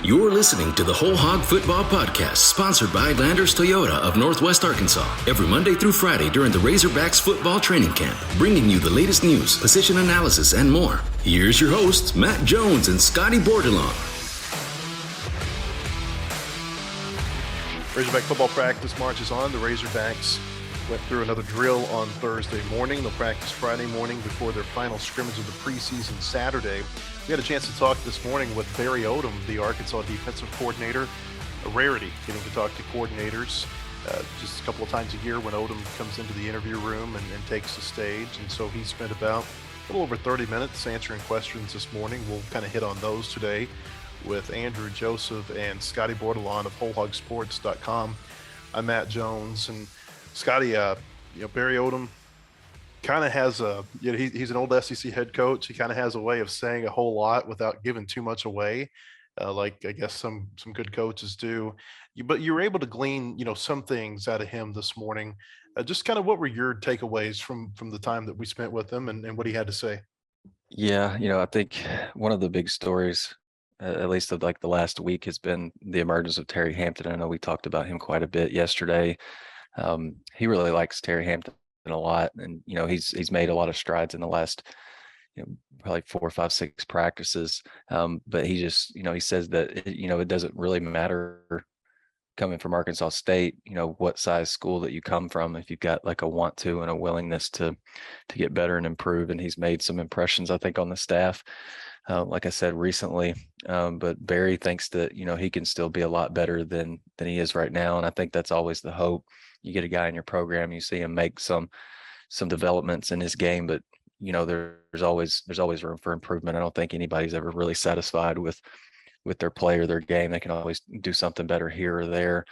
You're listening to the Whole Hog Football Podcast, sponsored by Landers Toyota of Northwest Arkansas. Every Monday through Friday during the Razorbacks football training camp, bringing you the latest news, position analysis, and more. Here's your hosts, Matt Jones and Scotty Bordelon. Razorback football practice marches on. The Razorbacks went through another drill on Thursday morning. They'll practice Friday morning before their final scrimmage of the preseason Saturday. We had a chance to talk this morning with Barry Odom, the Arkansas defensive coordinator. A rarity getting to talk to coordinators just a couple of times a year when Odom comes into the interview room and takes the stage. And so he spent about a little over 30 minutes answering questions this morning. We'll kind of hit on those today with Andrew Joseph and Scotty Bordelon of WholeHogSports.com. I'm Matt Jones, and Scotty, Barry Odom kind of has he's an old SEC head coach. He kind of has a way of saying a whole lot without giving too much away, like I guess some good coaches do. But you were able to glean, some things out of him this morning. Just kind of what were your takeaways from the time that we spent with him and what he had to say? Yeah, I think one of the big stories, at least of like the last week, has been the emergence of Terry Hampton. I know we talked about him quite a bit yesterday. He really likes Terry Hampton a lot, and he's made a lot of strides in the last probably 4, 5, 6 practices. But he just he says that it doesn't really matter coming from Arkansas State, what size school that you come from, if you've got like a want to and a willingness to get better and improve. And he's made some impressions, I think, on the staff, like I said recently. But Barry thinks that he can still be a lot better than he is right now, and I think that's always the hope. You get a guy in your program, you see him make some developments in his game, but there's always room for improvement. I don't think anybody's ever really satisfied with their play or their game. They can always do something better here or there.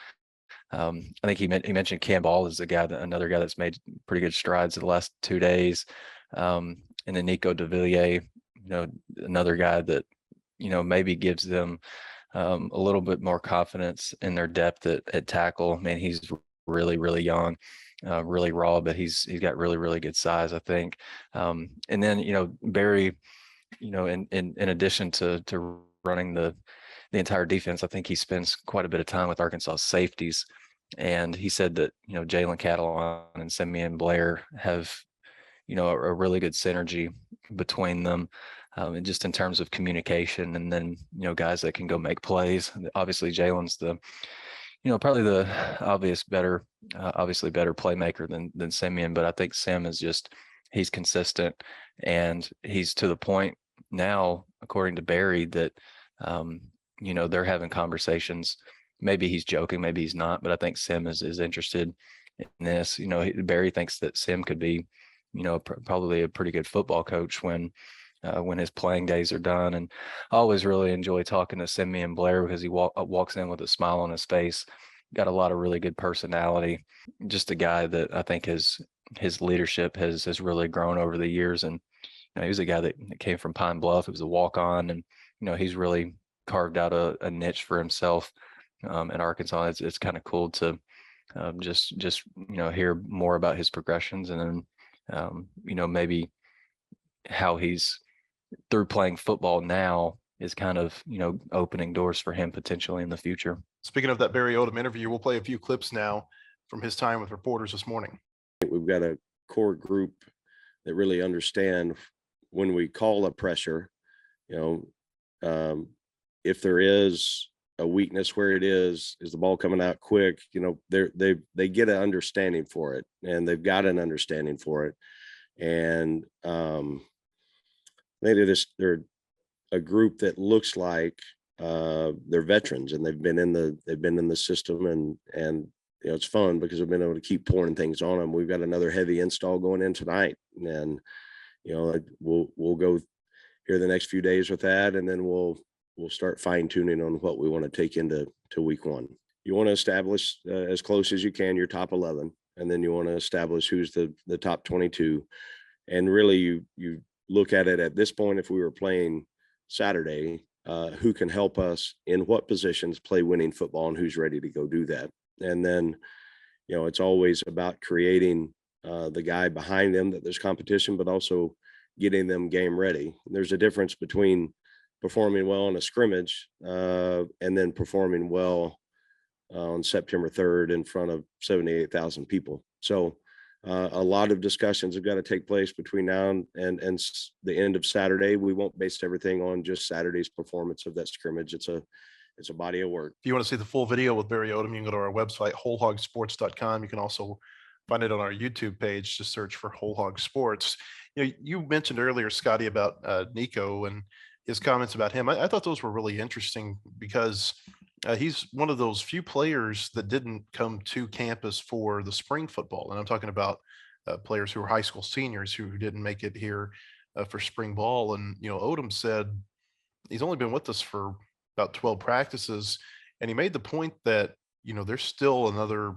I think he mentioned Cam Ball is another guy that's made pretty good strides in the last 2 days. And then Nico DeVilliers, another guy that maybe gives them a little bit more confidence in their depth at tackle. Man, he's really, really young, really raw, but he's got really, really good size, I think. And then, Barry, in addition to running the entire defense, I think he spends quite a bit of time with Arkansas safeties. And he said that, Jalen Catalon and Simeon Blair have, a really good synergy between them. And just in terms of communication, and then, guys that can go make plays. Obviously, Jalen's probably the obviously better playmaker than Simeon, but I think Sim is he's consistent, and he's to the point now, according to Barry, that, they're having conversations. Maybe he's joking, maybe he's not, but I think Sim is interested in this. Barry thinks that Sim could be, probably a pretty good football coach when his playing days are done. And I always really enjoy talking to Simeon Blair because he walks in with a smile on his face, got a lot of really good personality, just a guy that I think his leadership has really grown over the years. And he was a guy that came from Pine Bluff. It was a walk-on, and he's really carved out a niche for himself in Arkansas. It's kind of cool to just hear more about his progressions, and then maybe how he's through playing football now is kind of opening doors for him potentially in the future. Speaking of that Barry Odom interview, we'll play a few clips now from his time with reporters this morning. We've got a core group that really understand when we call a pressure, if there is a weakness, where it is the ball coming out quick, they get an understanding for it, and they've got an understanding for it. And they're a group that looks like they're veterans, and they've been in the system, and it's fun because we've been able to keep pouring things on them. We've got another heavy install going in tonight, and we'll go here the next few days with that, and then we'll start fine tuning on what we want to take into week 1. You want to establish as close as you can your top 11, and then you want to establish who's the top 22. And really, you look at it at this point, if we were playing Saturday, who can help us in what positions play winning football, and who's ready to go do that. And then, it's always about creating the guy behind them that there's competition, but also getting them game ready. There's a difference between performing well in a scrimmage, and then performing well on September 3rd in front of 78,000 people. So a lot of discussions have got to take place between now and the end of Saturday. We won't base everything on just Saturday's performance of that scrimmage. It's a body of work. If you want to see the full video with Barry Odom, you can go to our website, wholehogsports.com. You can also find it on our YouTube page. Just search for Whole Hog Sports. You mentioned earlier, Scotty, about Nico and his comments about him. I thought those were really interesting because he's one of those few players that didn't come to campus for the spring football. And I'm talking about players who are high school seniors who didn't make it here for spring ball. And, Odom said he's only been with us for about 12 practices. And he made the point that, there's still another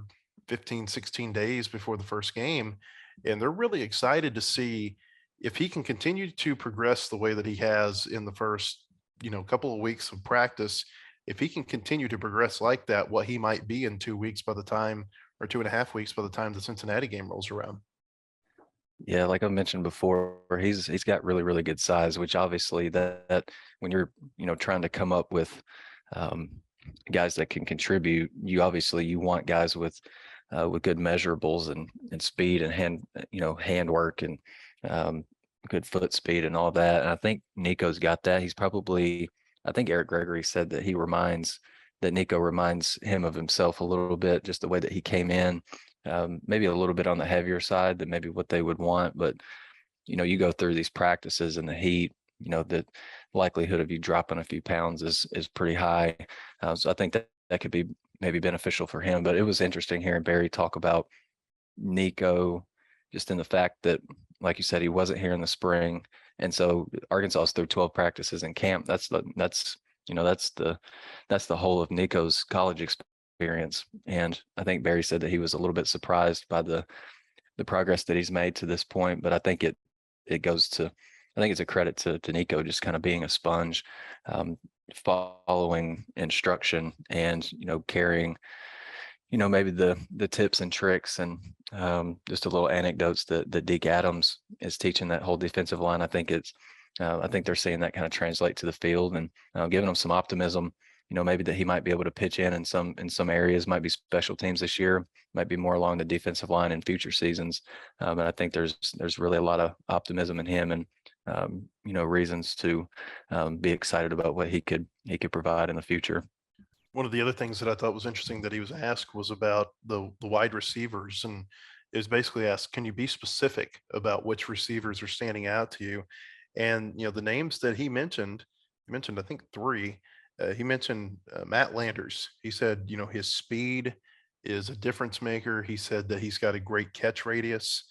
15, 16 days before the first game. And they're really excited to see if he can continue to progress the way that he has in the first, couple of weeks of practice. If he can continue to progress like that, what he might be in 2 weeks by the time, or 2.5 weeks by the time the Cincinnati game rolls around. Yeah, like I mentioned before, he's got really, really good size, which obviously that when you're, trying to come up with guys that can contribute, you want guys with good measurables and speed and handwork and good foot speed and all that. And I think Nico's got that. I think Eric Gregory said that Nico reminds him of himself a little bit, just the way that he came in. Maybe a little bit on the heavier side than maybe what they would want, but you go through these practices in the heat, the likelihood of you dropping a few pounds is pretty high. So I think that could be maybe beneficial for him. But it was interesting hearing Barry talk about Nico, just in the fact that, like you said, he wasn't here in the spring, and so Arkansas is through 12 practices in camp. That's the whole of Nico's college experience. And I think Barry said that he was a little bit surprised by the progress that he's made to this point. But I think it's a credit to Nico, just kind of being a sponge, following instruction and, carrying, maybe the tips and tricks and just a little anecdotes that Deke Adams is teaching that whole defensive line. I think they're seeing that kind of translate to the field and giving them some optimism, maybe that he might be able to pitch in some areas, might be special teams this year, might be more along the defensive line in future seasons. And I think there's really a lot of optimism in him and, reasons to be excited about what he could provide in the future. One of the other things that I thought was interesting that he was asked was about the wide receivers, and is basically asked, can you be specific about which receivers are standing out to you? And, the names that he mentioned, I think 3. He mentioned Matt Landers. He said, his speed is a difference maker. He said that he's got a great catch radius,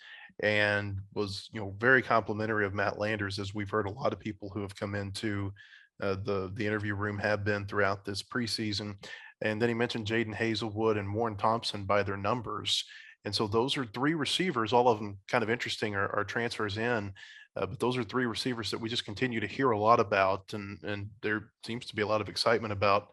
and was, very complimentary of Matt Landers, as we've heard a lot of people who have come into the interview room have been throughout this preseason. And then he mentioned Jaden Hazelwood and Warren Thompson by their numbers. And so those are 3 receivers, all of them kind of interesting, are transfers in. But those are 3 receivers that we just continue to hear a lot about. And there seems to be a lot of excitement about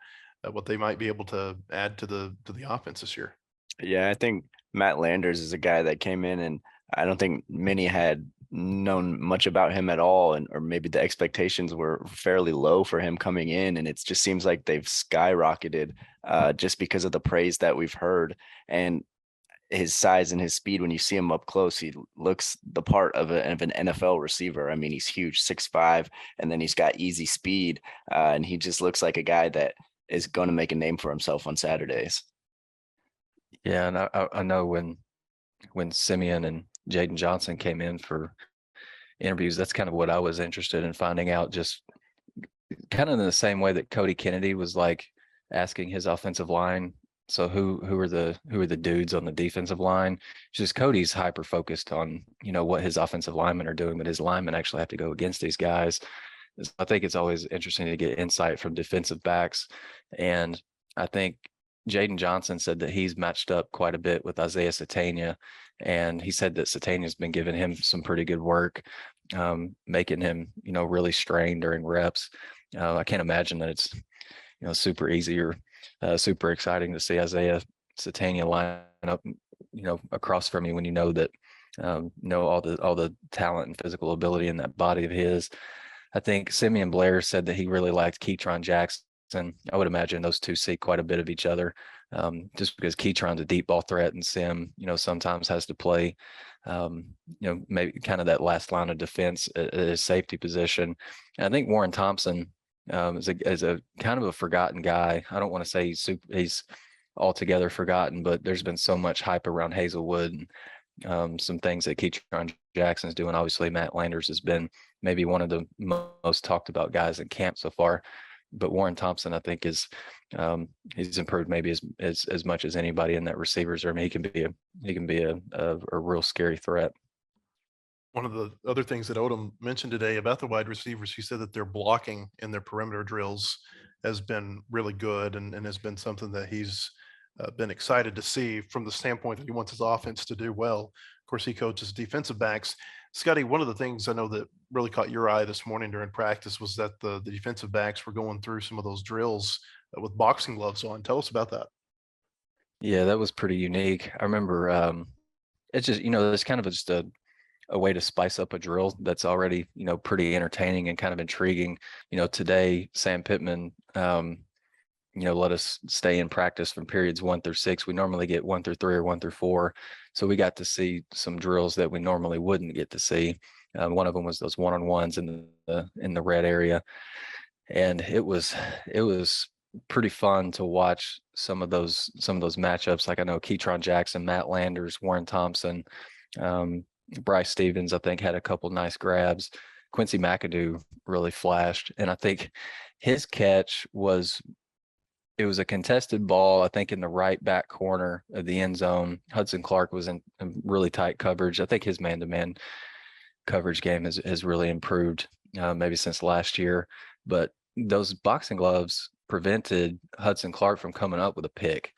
what they might be able to add to the offense this year. Yeah, I think Matt Landers is a guy that came in, and I don't think many had known much about him at all, or maybe the expectations were fairly low for him coming in, and it just seems like they've skyrocketed just because of the praise that we've heard. And his size and his speed, when you see him up close, he looks the part of an NFL receiver. I mean, he's huge, 6'5", and then he's got easy speed, and he just looks like a guy that is going to make a name for himself on Saturdays. Yeah, and I know when Simeon and Jaden Johnson came in for interviews, that's kind of what I was interested in finding out, just kind of in the same way that Cody Kennedy was like asking his offensive line. So who are the dudes on the defensive line? Just Cody's hyper focused on, what his offensive linemen are doing, but his linemen actually have to go against these guys. I think it's always interesting to get insight from defensive backs. And I think Jaden Johnson said that he's matched up quite a bit with Isaiah Satania, and he said that Satania's been giving him some pretty good work, making him, really strain during reps. I can't imagine that it's, super easy or super exciting to see Isaiah Satania line up, across from you when you know that, all the talent and physical ability in that body of his. I think Simeon Blair said that he really liked Keytron Jackson. I would imagine those two see quite a bit of each other, just because Keytron's a deep ball threat and Sim, sometimes has to play, maybe kind of that last line of defense at his safety position. And I think Warren Thompson is a kind of a forgotten guy. I don't want to say he's altogether forgotten, but there's been so much hype around Hazelwood and some things that Keytron Jackson's doing. Obviously, Matt Landers has been maybe one of the most talked about guys in camp so far. But Warren Thompson, I think, is he's improved maybe as much as anybody in that receivers room. He can be a real scary threat. One of the other things that Odom mentioned today about the wide receivers, he said that their blocking in their perimeter drills has been really good and has been something that he's been excited to see from the standpoint that he wants his offense to do well. Of course, he coaches defensive backs. Scotty, one of the things I know that really caught your eye this morning during practice was that the defensive backs were going through some of those drills with boxing gloves on. Tell us about that. Yeah, that was pretty unique. I remember it's just, it's kind of just a way to spice up a drill that's already, pretty entertaining and kind of intriguing. Today, Sam Pittman, let us stay in practice from periods 1 through 6. We normally get 1 through 3 or 1 through 4. So we got to see some drills that we normally wouldn't get to see. One of them was those one-on-ones in the red area. And it was pretty fun to watch some of those matchups. Like I know Keytron Jackson, Matt Landers, Warren Thompson, Bryce Stevens, I think, had a couple nice grabs. Quincy McAdoo really flashed. And I think his catch was a contested ball, I think, in the right back corner of the end zone. Hudson Clark was in really tight coverage. I think his man-to-man coverage game has really improved maybe since last year. But those boxing gloves prevented Hudson Clark from coming up with a pick.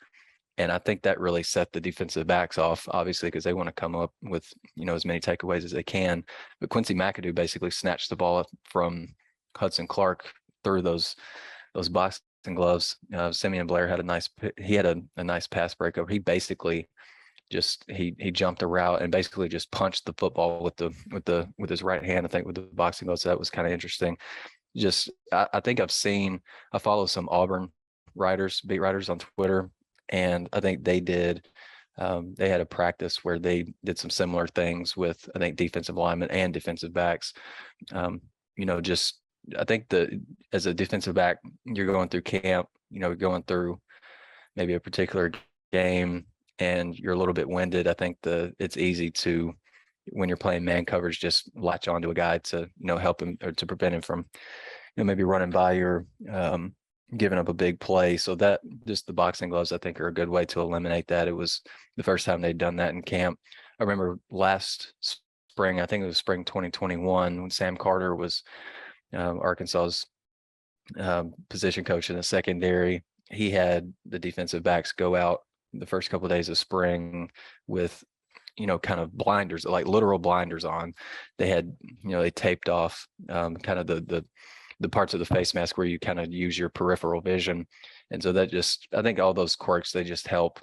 And I think that really set the defensive backs off, obviously, because they want to come up with, as many takeaways as they can. But Quincy McAdoo basically snatched the ball from Hudson Clark through those boxing gloves. Simeon Blair had a nice pass breakover. He basically just he jumped a route and basically just punched the football with his right hand, I think, with the boxing gloves. So that was kind of interesting. I think I follow some Auburn beat writers on Twitter, and I think they had a practice where they did some similar things with, I think, defensive linemen and defensive backs. I think as a defensive back, you're going through camp, going through maybe a particular game and you're a little bit winded. I think it's easy to, when you're playing man coverage, just latch onto a guy to, help him or to prevent him from, maybe running by you or giving up a big play. So that just the boxing gloves, I think, are a good way to eliminate that. It was the first time they'd done that in camp. I remember last spring, I think it was spring 2021, when Sam Carter was Arkansas's position coach in the secondary. He had the defensive backs go out the first couple of days of spring with, kind of blinders, like literal blinders on. They had, they taped off kind of the parts of the face mask where you kind of use your peripheral vision. And so that I think all those quirks, they just help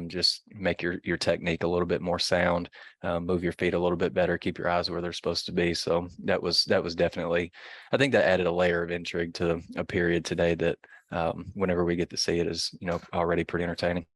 just make your technique a little bit more sound, move your feet a little bit better, keep your eyes where they're supposed to be. So that was definitely, I think that added a layer of intrigue to a period today that whenever we get to see it is, already pretty entertaining.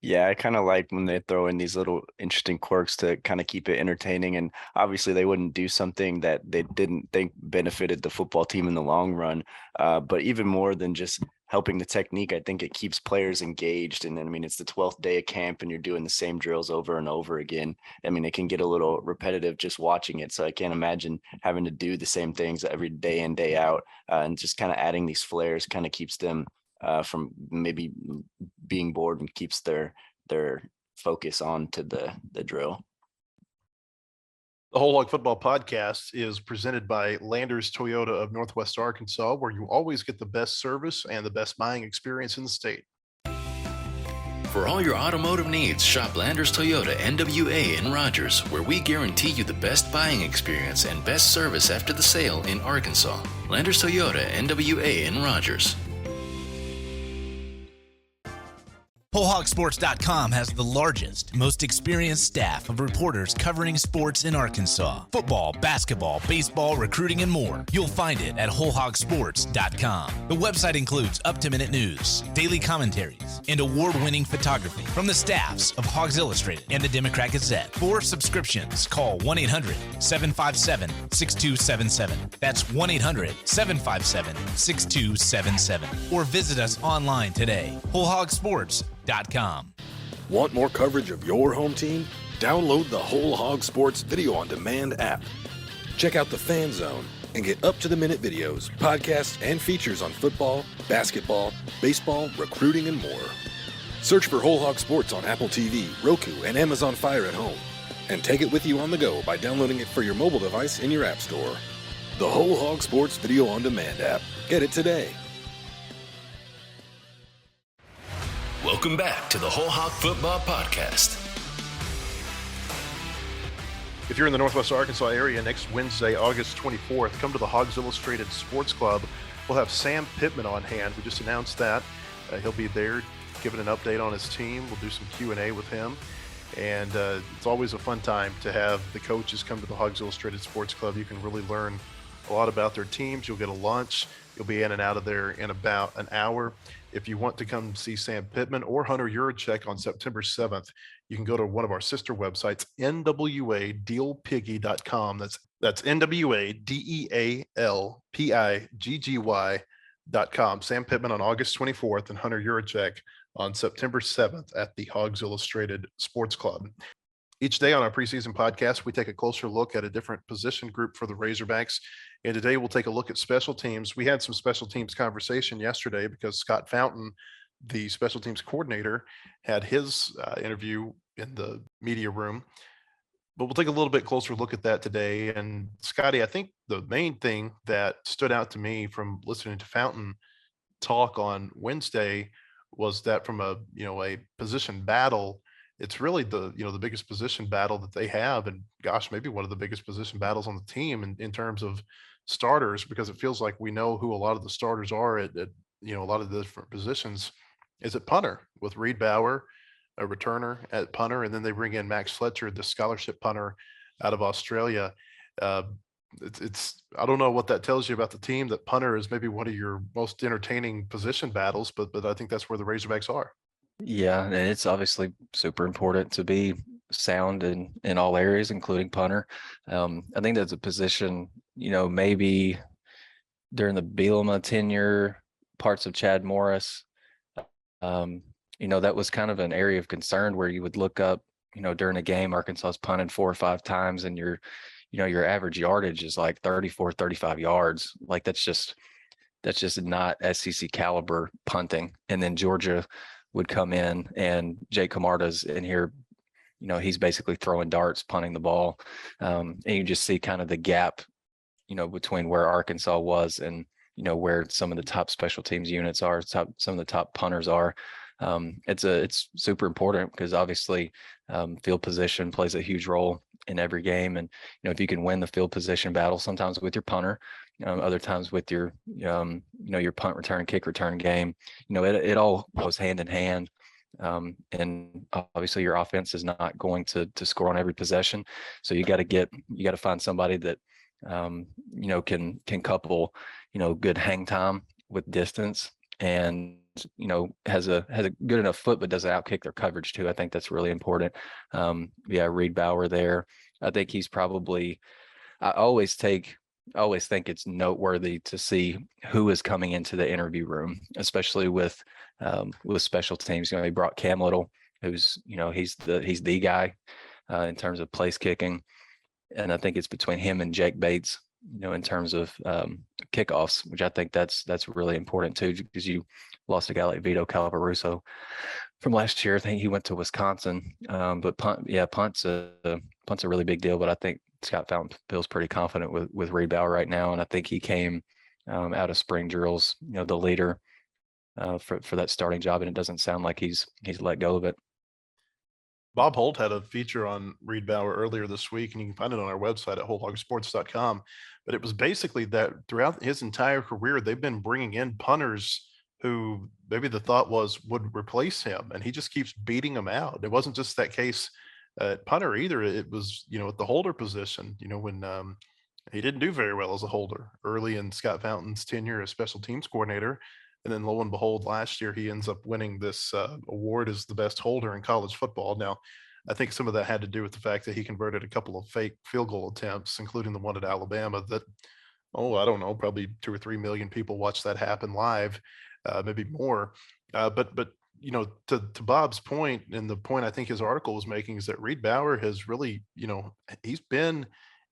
Yeah, I kind of like when they throw in these little interesting quirks to kind of keep it entertaining. And obviously they wouldn't do something that they didn't think benefited the football team in the long run. But even more than just helping the technique, I think it keeps players engaged. And then, it's the 12th day of camp and you're doing the same drills over and over again. It can get a little repetitive just watching it. So I can't imagine having to do the same things every day in, day out. And just kind of adding these flares kind of keeps them from maybe being bored and keeps their focus on to the drill. The Whole Hog Football Podcast is presented by Landers Toyota of Northwest Arkansas, where you always get the best service and the best buying experience in the state. For all your automotive needs, shop Landers Toyota NWA in Rogers, where we guarantee you the best buying experience and best service after the sale in Arkansas. Landers Toyota NWA in Rogers. WholeHogSports.com has the largest, most experienced staff of reporters covering sports in Arkansas. Football, basketball, baseball, recruiting, and more. You'll find it at WholeHogSports.com. The website includes up-to-minute news, daily commentaries, and award-winning photography from the staffs of Hogs Illustrated and the Democrat Gazette. For subscriptions, call 1-800-757-6277. That's 1-800-757-6277. Or visit us online today. WholeHogSports.com. Want more coverage of your home team? Download the Whole Hog Sports Video on Demand app. Check out the Fan Zone and get up-to-the-minute videos, podcasts, and features on football, basketball, baseball, recruiting, and more. Search for Whole Hog Sports on Apple TV, Roku, and Amazon Fire at home. And take it with you on the go by downloading it for your mobile device in your app store. The Whole Hog Sports Video on Demand app. Get it today. Welcome back to the Whole Hog Football Podcast. If you're in the Northwest Arkansas area next Wednesday, August 24th, come to the Hogs Illustrated Sports Club. We'll have Sam Pittman on hand. We just announced that. He'll be there giving an update on his team. We'll do some Q&A with him. And it's always a fun time to have the coaches come to the Hogs Illustrated Sports Club. You can really learn a lot about their teams. You'll get a lunch. You'll be in and out of there in about an hour. If you want to come see Sam Pittman or Hunter Yurachek on September 7th, you can go to one of our sister websites, nwadealpiggy.com. That's nwadealpiggy.com. Sam Pittman on August 24th and Hunter Yurachek on September 7th at the Hogs Illustrated Sports Club. Each day on our preseason podcast, we take a closer look at a different position group for the Razorbacks. And today we'll take a look at special teams. We had some special teams conversation yesterday because Scott Fountain, the special teams coordinator, had his interview in the media room. But we'll take a little bit closer look at that today. And Scotty, I think the main thing that stood out to me from listening to Fountain talk on Wednesday was that from a position battle, it's really the biggest position battle that they have, and gosh, maybe one of the biggest position battles on the team in terms of starters, because it feels like we know who a lot of the starters are at a lot of the different positions. Is it punter with Reed Bauer, a returner at punter, and then they bring in Max Fletcher, the scholarship punter out of Australia. It's I don't know what that tells you about the team, that punter is maybe one of your most entertaining position batttle, but I think that's where the Razorbacks are. Yeah, and it's obviously super important to be sound in all areas, including punter. I think that's a position, maybe during the Bielema tenure, parts of Chad Morris, that was kind of an area of concern where you would look up, during a game, Arkansas's punted 4 or 5 times, and your average yardage is like 34, 35 yards. Like that's just not SEC caliber punting. And then Georgia would come in, and Jake Camarda's in here, he's basically throwing darts, punting the ball. And you just see kind of the gap, between where Arkansas was and, where some of the top special teams units are, some of the top punters are. It's super important because obviously field position plays a huge role in every game. And, if you can win the field position battle, sometimes with your punter, other times with your, your punt return, kick return game, it all goes hand in hand. And obviously your offense is not going to score on every possession. So you got to find somebody that, can couple, good hang time with distance, and, has a good enough foot, but doesn't outkick their coverage too. I think that's really important. Reed Bauer there. I think he's probably, I always think it's noteworthy to see who is coming into the interview room, especially with special teams. He brought Cam Little, who's, he's the guy in terms of place kicking. And I think it's between him and Jake Bates, in terms of kickoffs, which I think that's really important too, because you lost a guy like Vito Calaparuso from last year. I think he went to Wisconsin. But punt's a really big deal. But I think Scott Fountain feels pretty confident with Reed Bauer right now, and I think he came out of spring drills, the leader for that starting job, and it doesn't sound like he's let go of it. Bob Holt had a feature on Reed Bauer earlier this week, and you can find it on our website at wholehogsports.com. But it was basically that throughout his entire career, they've been bringing in punters who maybe the thought was would replace him, and he just keeps beating him out. It wasn't just that case at punter either. It was, at the holder position, when he didn't do very well as a holder early in Scott Fountain's tenure as special teams coordinator. And then lo and behold, last year he ends up winning this award as the best holder in college football. Now, I think some of that had to do with the fact that he converted a couple of fake field goal attempts, including the one at Alabama that, I don't know, probably 2 or 3 million people watched that happen live, maybe more. But to Bob's point, and the point I think his article was making, is that Reed Bauer has really, he's been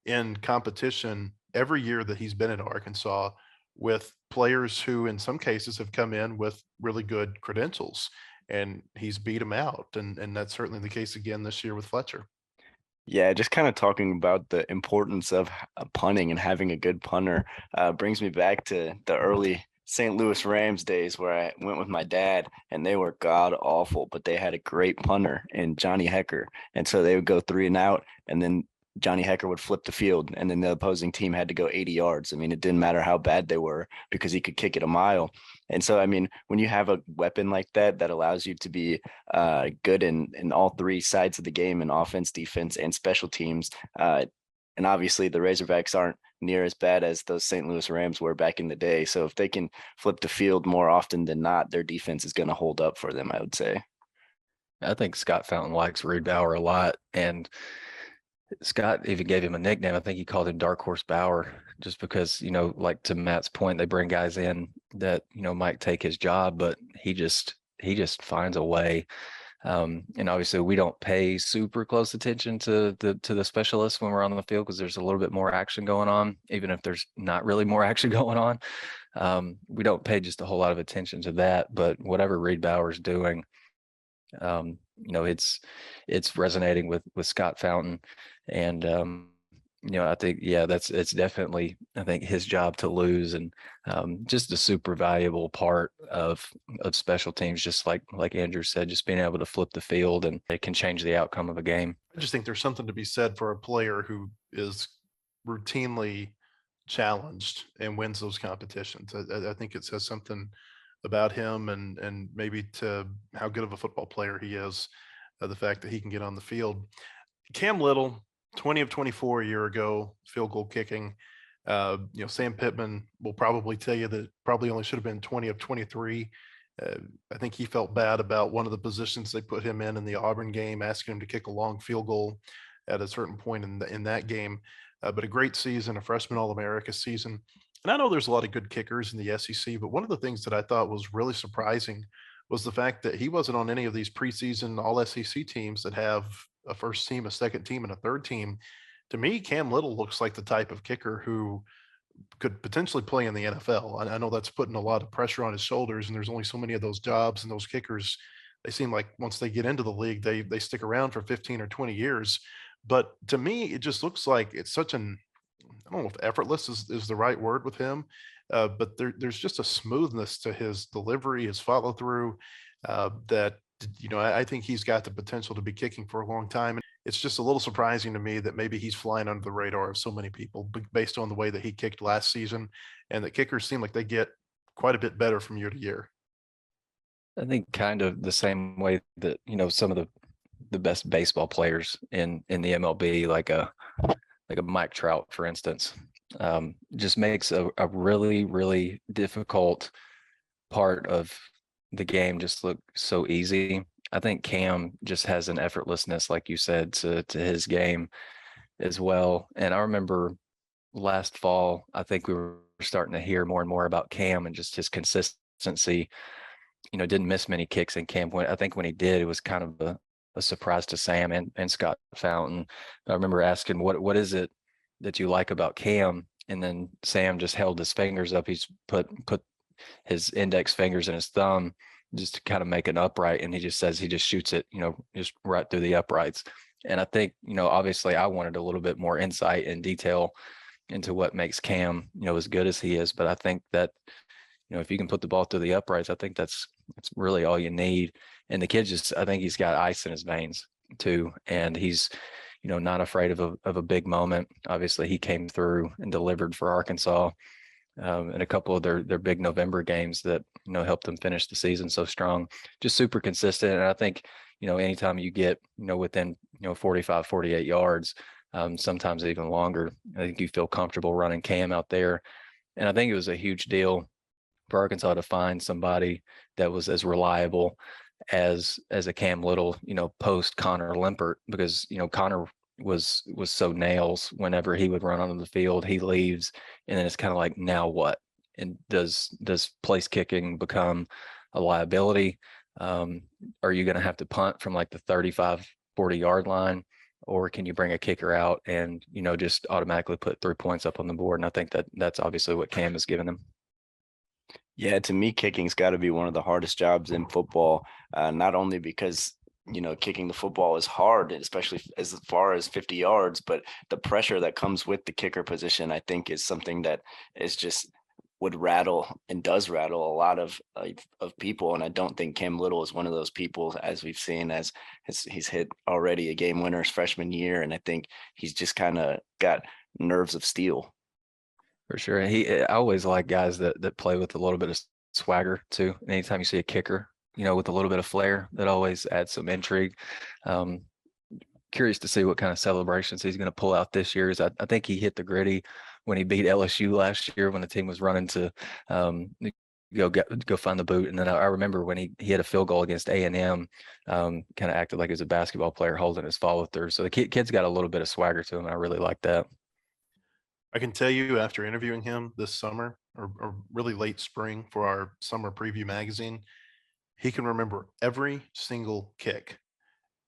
in competition every year that he's been at Arkansas with players who in some cases have come in with really good credentials, and he's beat them out. And that's certainly the case again this year with Fletcher. Yeah, just kind of talking about the importance of punting and having a good punter brings me back to the early St. Louis Rams days where I went with my dad, and they were god awful, but they had a great punter in Johnny Hecker. And so they would go 3 and out, and then Johnny Hecker would flip the field, and then the opposing team had to go 80 yards. I mean, it didn't matter how bad they were because he could kick it a mile. And so, I mean, when you have a weapon like that, that allows you to be good in all 3 sides of the game, in offense, defense, and special teams. And obviously the Razorbacks aren't near as bad as those St. Louis Rams were back in the day. So if they can flip the field more often than not, their defense is going to hold up for them, I would say. I think Scott Fountain likes Reed Bauer a lot, and Scott even gave him a nickname. I think he called him Dark Horse Bauer, just because, like to Matt's point, they bring guys in that, might take his job, but he just finds a way. And obviously we don't pay super close attention to the specialists when we're on the field, because there's a little bit more action going on, even if there's not really more action going on. We don't pay just a whole lot of attention to that, but whatever Reed Bauer's doing, it's resonating with Scott Fountain. And I think, it's definitely, I think, his job to lose, and just a super valuable part of special teams, just like Andrew said, just being able to flip the field, and it can change the outcome of a game. I just think there's something to be said for a player who is routinely challenged and wins those competitions. I think it says something about him, and maybe to how good of a football player he is, the fact that he can get on the field. Cam Little, 20 of 24 a year ago, field goal kicking. Sam Pittman will probably tell you that probably only should have been 20 of 23. I think he felt bad about one of the positions they put him in the Auburn game, asking him to kick a long field goal at a certain point in that game. But a great season, a freshman All-America season. And I know there's a lot of good kickers in the SEC, but one of the things that I thought was really surprising was the fact that he wasn't on any of these preseason All-SEC teams that have a first team, a second team, and a third team. To me, Cam Little looks like the type of kicker who could potentially play in the NFL. I know that's putting a lot of pressure on his shoulders, and there's only so many of those jobs, and those kickers, they seem like once they get into the league, they stick around for 15 or 20 years. But to me, it just looks like it's such an, I don't know if effortless is the right word with him, but there's just a smoothness to his delivery, his follow through, that, I think he's got the potential to be kicking for a long time. And it's just a little surprising to me that maybe he's flying under the radar of so many people based on the way that he kicked last season, and that kickers seem like they get quite a bit better from year to year. I think kind of the same way that, some of the best baseball players in the MLB, like a Mike Trout, for instance, just makes a really, really difficult part of the game just look so easy. I think Cam just has an effortlessness, like you said, to his game as well. And I remember last fall, I think we were starting to hear more and more about Cam and just his consistency. Didn't miss many kicks in camp. I think when he did, it was kind of a surprise to Sam and Scott Fountain. I remember asking, what is it that you like about Cam? And then Sam just held his fingers up. He's put his index fingers and his thumb just to kind of make an upright, and he just says he just shoots it, just right through the uprights. And I think, obviously I wanted a little bit more insight and detail into what makes Cam, as good as he is. But I think that, if you can put the ball through the uprights, I think that's really all you need. And the kid I think he's got ice in his veins too. And he's, not afraid of a big moment. Obviously he came through and delivered for Arkansas in a couple of their big November games that, helped them finish the season so strong. Just super consistent. And I think, anytime you get, within, 45, 48 yards, sometimes even longer, I think you feel comfortable running Cam out there. And I think it was a huge deal for Arkansas to find somebody that was as reliable as a Cam Little, post Connor Limpert, because, Connor was so nails whenever he would run onto the field. He leaves, and then it's kind of like, now what? And does place kicking become a liability? Are you going to have to punt from like the 35, 40 yard line, or can you bring a kicker out and, just automatically put 3 points up on the board? And I think that's obviously what Cam has given him. Yeah, to me, kicking's got to be one of the hardest jobs in football, not only because, kicking the football is hard, especially as far as 50 yards, but the pressure that comes with the kicker position, I think, is something that is just would rattle and does rattle a lot of people. And I don't think Cam Little is one of those people, as we've seen, as he's hit already a game winner his freshman year. And I think he's just kind of got nerves of steel. For sure. I always like guys that play with a little bit of swagger too. Anytime you see a kicker, with a little bit of flair, that always adds some intrigue. Curious to see what kind of celebrations he's going to pull out this year. I think he hit the gritty when he beat LSU last year when the team was running to go find the boot. And then I remember when he had a field goal against A&M, kind of acted like he was a basketball player holding his follow through. So the kid's got a little bit of swagger to him. I really like that. I can tell you, after interviewing him this summer or really late spring for our summer preview magazine, he can remember every single kick.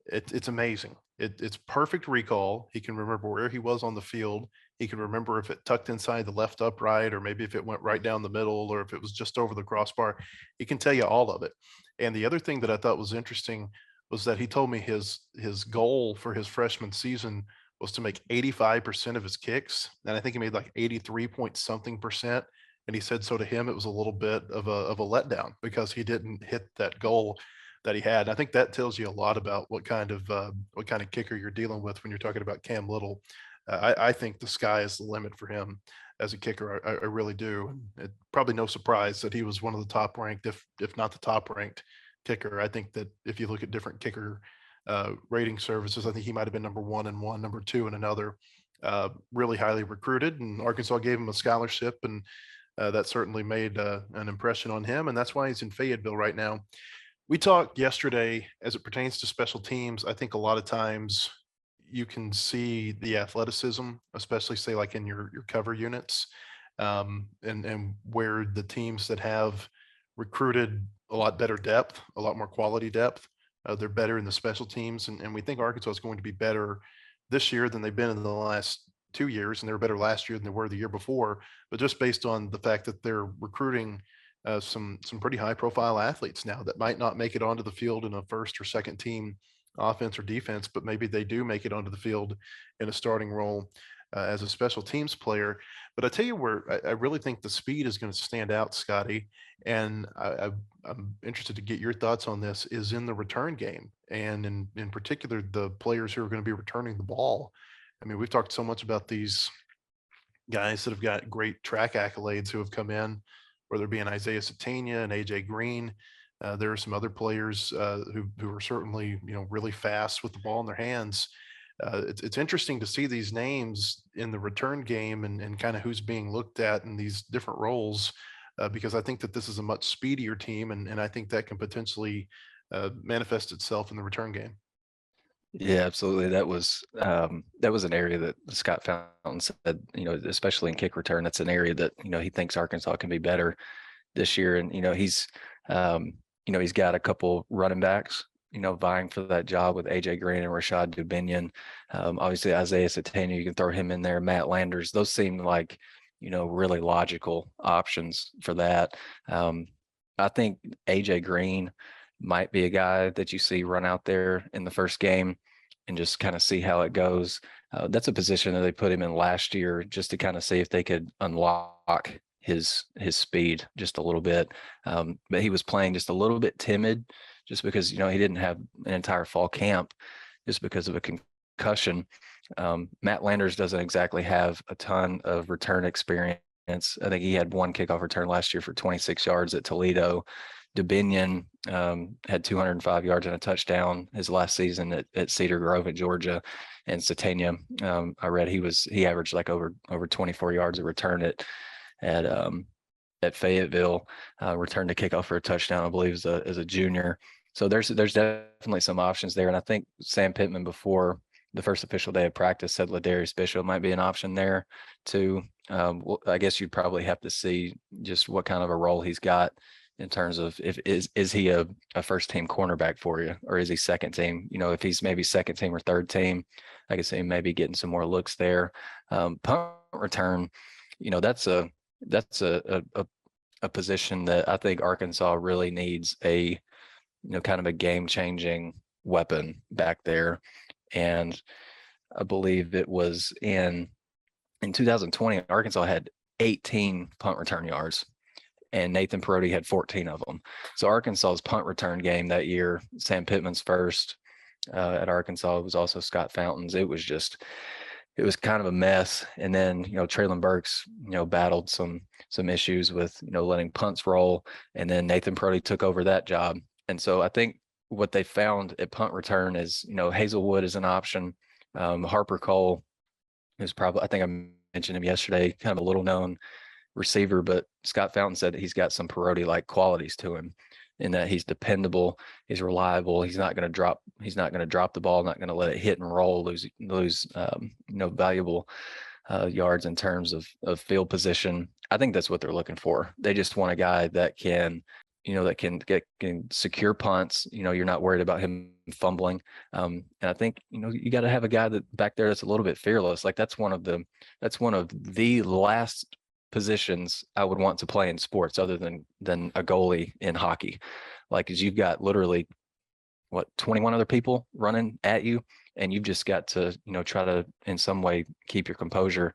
It's amazing. It's perfect recall. He can remember where he was on the field. He can remember if it tucked inside the left upright, or maybe if it went right down the middle, or if it was just over the crossbar. He can tell you all of it. And the other thing that I thought was interesting was that he told me his goal for his freshman season was to make 85% of his kicks. And I think he made like 83 point something percent. And he said, so to him, it was a little bit of a letdown because he didn't hit that goal that he had. And I think that tells you a lot about what kind of kicker you're dealing with when you're talking about Cam Little. I think the sky is the limit for him as a kicker. I really do. And probably no surprise that he was one of the top ranked, if not the top ranked kicker. I think that if you look at different kicker rating services, I think he might have been number one in one, number two in another. Really highly recruited, and Arkansas gave him a scholarship, and that certainly made an impression on him, and that's why he's in Fayetteville right now. We talked yesterday as it pertains to special teams. I think a lot of times you can see the athleticism, especially say like in your cover units, and where the teams that have recruited a lot better depth, a lot more quality depth, they're better in the special teams. And we think Arkansas is going to be better this year than they've been in the last 2 years, and they were better last year than they were the year before. But just based on the fact that they're recruiting some pretty high profile athletes now that might not make it onto the field in a first or second team offense or defense, but maybe they do make it onto the field in a starting role as a special teams player. But I tell you where I really think the speed is going to stand out, Scotty, and I'm interested to get your thoughts on this, is in the return game, and in particular the players who are going to be returning the ball. I mean, we've talked so much about these guys that have got great track accolades who have come in, whether it be an Isaiah Satania and AJ Green. There are some other players who are certainly, really fast with the ball in their hands. It's interesting to see these names in the return game and kind of who's being looked at in these different roles, because I think that this is a much speedier team, and I think that can potentially manifest itself in the return game. Yeah, absolutely. That was an area that Scott Fountain said, especially in kick return, that's an area that, he thinks Arkansas can be better this year. And, he's got a couple running backs, vying for that job with AJ Green and Rashad Dubinion. Obviously Isaiah Satania, you can throw him in there. Matt Landers, those seem like, really logical options for that. I think AJ Green might be a guy that you see run out there in the first game and just kind of see how it goes. That's a position that they put him in last year just to kind of see if they could unlock his speed just a little bit. But he was playing just a little bit timid just because, he didn't have an entire fall camp just because of a concussion. Matt Landers doesn't exactly have a ton of return experience I think he had one kickoff return last year for 26 yards at Toledo. DeBinion had 205 yards and a touchdown his last season at Cedar Grove at Georgia. And Satania, I read he averaged like over 24 yards a return at Fayetteville, returned to kickoff for a touchdown, I believe, as a junior. So there's definitely some options there. And I think Sam Pittman, before the first official day of practice, said Ladarius Bishop might be an option there too. Well, I guess you'd probably have to see just what kind of a role he's got in terms of is he a first team cornerback for you, or is he second team? You know, if he's maybe second team or third team, I could see him maybe getting some more looks there. Punt return, you know, that's a position that I think Arkansas really needs a kind of a game changing weapon back there. And I believe it was in 2020, Arkansas had 18 punt return yards, and Nathan Perotti had 14 of them. So Arkansas's punt return game that year, Sam Pittman's first at Arkansas, it was also Scott Fountain's. It was kind of a mess. And then, Traylon Burks, battled some issues with, letting punts roll. And then Nathan Perotti took over that job. And so I think what they found at punt return is, Hazelwood is an option. Harper Cole is probably, I think I mentioned him yesterday, kind of a little known receiver, but Scott Fountain said that he's got some Perotti-like qualities to him, in that he's dependable, he's reliable, he's not going to drop the ball, not going to let it hit and roll, lose valuable yards in terms of field position. I think that's what they're looking for. They just want a guy that can secure punts. You're not worried about him fumbling. And I think, you got to have a guy that back there that's a little bit fearless. Like that's one of the last positions I would want to play in sports other than a goalie in hockey. Like, as you've got literally 21 other people running at you, and you've just got to, try to in some way keep your composure.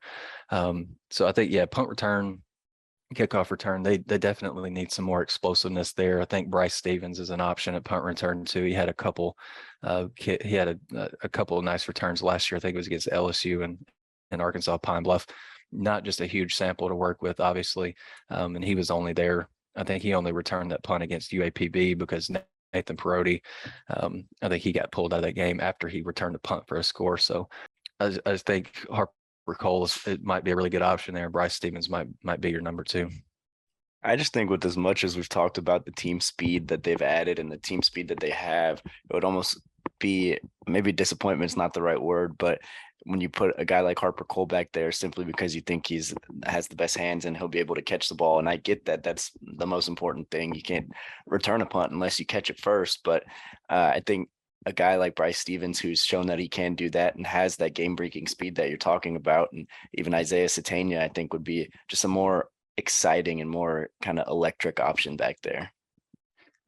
So I think, punt return, kickoff return, they definitely need some more explosiveness there. I think Bryce Stevens is an option at punt return too. He had a couple of nice returns last year. I think it was against LSU and Arkansas Pine Bluff. Not just a huge sample to work with, obviously. And he was only there, I think he only returned that punt against UAPB because Nathan Perotti, I think he got pulled out of that game after he returned the punt for a score. So I think Harper Cole, it might be a really good option there. Bryce Stevens might be your number two. I just think with as much as we've talked about the team speed that they've added and the team speed that they have, it would almost be, maybe disappointment is not the right word, but when you put a guy like Harper Cole back there simply because you think has the best hands and he'll be able to catch the ball. And I get that that's the most important thing. You can't return a punt unless you catch it first. But I think a guy like Bryce Stevens, who's shown that he can do that and has that game-breaking speed that you're talking about, and even Isaiah Satania, I think would be just a more exciting and more kind of electric option back there.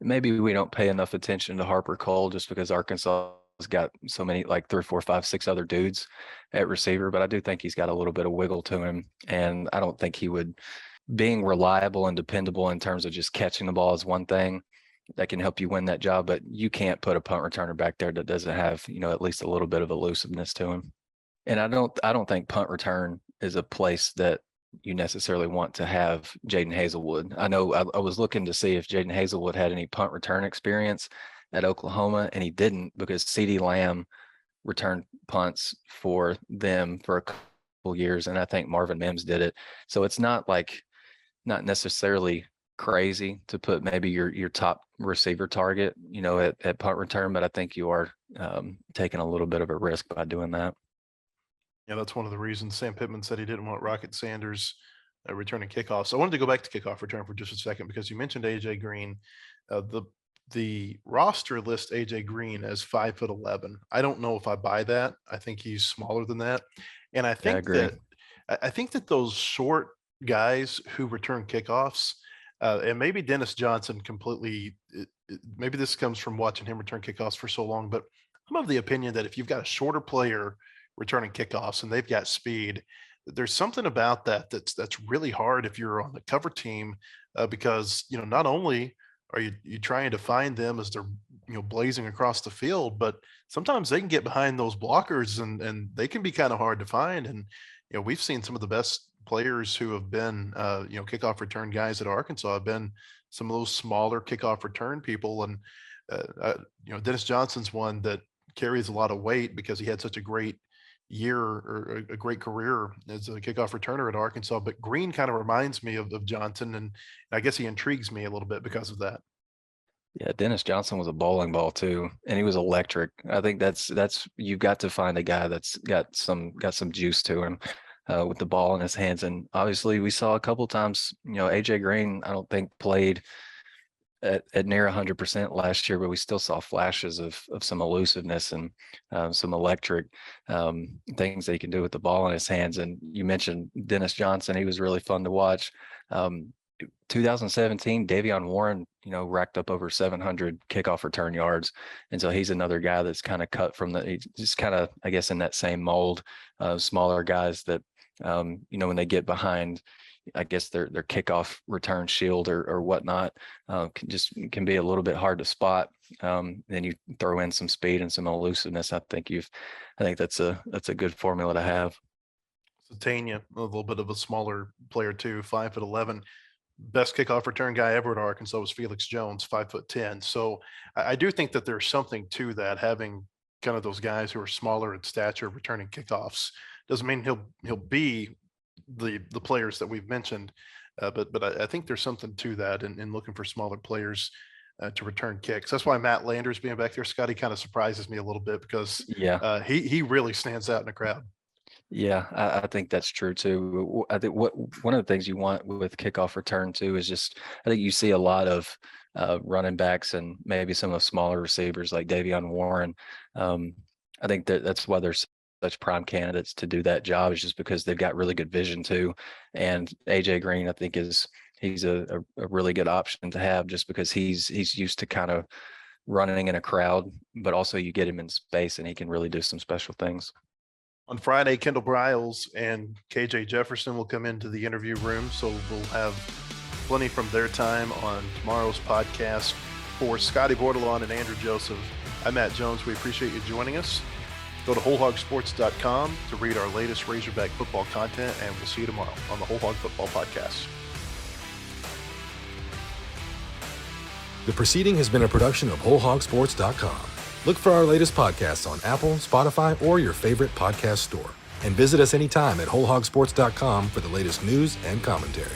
Maybe we don't pay enough attention to Harper Cole just because Arkansas has got so many, like 3, 4, 5, 6 other dudes at receiver, but I do think he's got a little bit of wiggle to him. And I don't think being reliable and dependable in terms of just catching the ball is one thing that can help you win that job, but you can't put a punt returner back there that doesn't have, at least a little bit of elusiveness to him. And I don't think punt return is a place that you necessarily want to have Jaden Hazelwood. I know I was looking to see if Jaden Hazelwood had any punt return experience at Oklahoma, and he didn't, because CeeDee Lamb returned punts for them for a couple years, and I think Marvin Mims did it. So it's not necessarily crazy to put maybe your top receiver target, at punt return, but I think you are taking a little bit of a risk by doing that. Yeah, that's one of the reasons Sam Pittman said he didn't want Rocket Sanders returning kickoffs. I wanted to go back to kickoff return for just a second because you mentioned AJ Green. The roster lists AJ Green as 5'11". I don't know if I buy that. I think he's smaller than that, and I think that those short guys who return kickoffs, and maybe Dennis Johnson completely. Maybe this comes from watching him return kickoffs for so long, but I'm of the opinion that if you've got a shorter player returning kickoffs and they've got speed, there's something about that's really hard if you're on the cover team, because not only are you trying to find them as they're blazing across the field, but sometimes they can get behind those blockers and they can be kind of hard to find. And we've seen some of the best players who have been, kickoff return guys at Arkansas have been some of those smaller kickoff return people. And, Dennis Johnson's one that carries a lot of weight because he had such a great year or a great career as a kickoff returner at Arkansas. But Green kind of reminds me of Johnson, and I guess he intrigues me a little bit because of that. Yeah, Dennis Johnson was a bowling ball too, and he was electric. I think that's you've got to find a guy that's got some juice to him with the ball in his hands. And obviously, we saw a couple times. AJ Green, I don't think played at near 100% last year, but we still saw flashes of some elusiveness and some electric things that he can do with the ball in his hands. And you mentioned Dennis Johnson; he was really fun to watch. 2017, Devon Warren, racked up over 700 kickoff return yards. And so he's another guy that's kind of cut from just kind of, I guess, in that same mold, smaller guys that, when they get behind, I guess their kickoff return shield or whatnot, can be a little bit hard to spot. Then you throw in some speed and some elusiveness. I think that's a good formula to have. Tanya, a little bit of a smaller player too, 5'11". Best kickoff return guy ever at Arkansas was Felix Jones, 5'10". So I do think that there's something to that, having kind of those guys who are smaller in stature returning kickoffs. Doesn't mean he'll be the players that we've mentioned, but I think there's something to that in looking for smaller players to return kicks. That's why Matt Landers being back there, Scotty, kind of surprises me a little bit because he really stands out in the crowd. Yeah, I think that's true too. I think one of the things you want with kickoff return too is just, I think you see a lot of running backs and maybe some of the smaller receivers like Devon Warren. I think that's why there's such prime candidates to do that job, is just because they've got really good vision too. And AJ Green, I think he's a really good option to have, just because he's used to kind of running in a crowd, but also you get him in space and he can really do some special things. On Friday, Kendall Briles and KJ Jefferson will come into the interview room, so we'll have plenty from their time on tomorrow's podcast. For Scotty Bordelon and Andrew Joseph, I'm Matt Jones. We appreciate you joining us. Go to wholehogsports.com to read our latest Razorback football content, and we'll see you tomorrow on the Whole Hog Football Podcast. The proceeding has been a production of wholehogsports.com. Look for our latest podcasts on Apple, Spotify, or your favorite podcast store. And visit us anytime at wholehogsports.com for the latest news and commentary.